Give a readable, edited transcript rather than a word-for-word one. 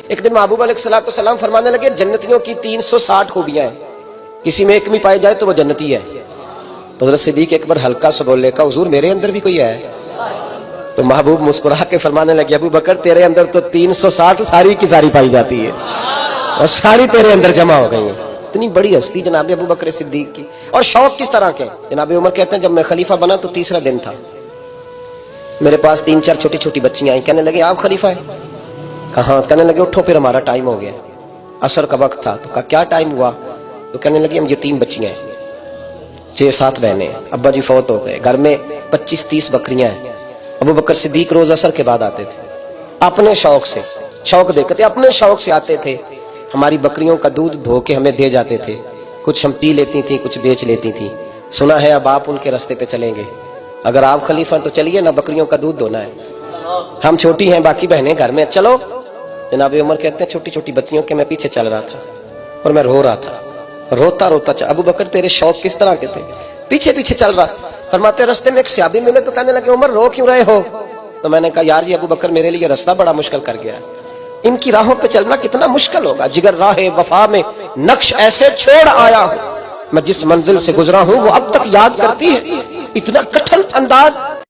ایک دن محبوب علیہ السلام فرمانے لگے جنتیوں کی 360 خوبیاں ہیں، کسی میں ایک بھی پائی جائے تو وہ جنتی ہے۔ تو حضرت صدیق اکبر ہلکا سا بولے کہا حضور میرے اندر بھی کوئی ہے؟ تو محبوب مسکرا کے فرمانے لگے ابو بکر تیرے اندر تو 360 ساری کی ساری پائی جاتی ہے اور ساری تیرے اندر جمع ہو گئی ہیں۔ اتنی بڑی ہستی جناب ابو بکر صدیق کی۔ اور شوق کس طرح کے؟ جناب عمر کہتے ہیں جب میں خلیفہ بنا تو تیسرا دن تھا، میرے پاس 3-4 چھوٹی چھوٹی بچیاں آئیں، کہنے لگے آپ خلیفہ ہیں؟ کہاں؟ کہنے لگے اٹھو پھر ہمارا ٹائم ہو گیا، عصر کا وقت تھا۔ تو کہا کیا ٹائم ہوا؟ تو کہنے لگے ہم یتیم بچیاں ہیں، 6-7 بہنیں، ابا جی فوت ہو گئے، گھر میں 25-30 بکریاں ہیں۔ ابو بکر صدیق روز عصر کے بعد آتے تھے، اپنے شوق سے، شوق دیکھتے اپنے شوق سے آتے تھے، ہماری بکریوں کا دودھ دھو کے ہمیں دے جاتے تھے، کچھ ہم پی لیتی تھیں کچھ بیچ لیتی تھیں۔ سنا ہے اب آپ ان کے راستے پہ چلیں گے، اگر آپ خلیفہ تو چلیے نا، بکریوں کا دودھ دھونا ہے، ہم چھوٹی ہیں باقی بہنیں گھر میں، چلو۔ جناب عمر کہتے ہیں چھوٹی چھوٹی بچیوں کے میں پیچھے چل رہا تھا اور میں رو رہا تھا، روتا روتا ابو بکر تیرے شوق کس طرح کے تھے؟ پیچھے پیچھے چل رہا۔ فرماتے رستے میں ایک صحابی ملے تو کہنے لگے عمر رو کیوں رہے ہو؟ تو میں نے کہا یار یہ ابو بکر میرے لیے راستہ بڑا مشکل کر گیا، ان کی راہوں پہ چلنا کتنا مشکل ہوگا، جگر راہ وفا میں نقش ایسے چھوڑ آیا ہوں، میں جس منزل سے گزرا ہوں وہ اب تک یاد کرتی ہے، اتنا کٹھن انداز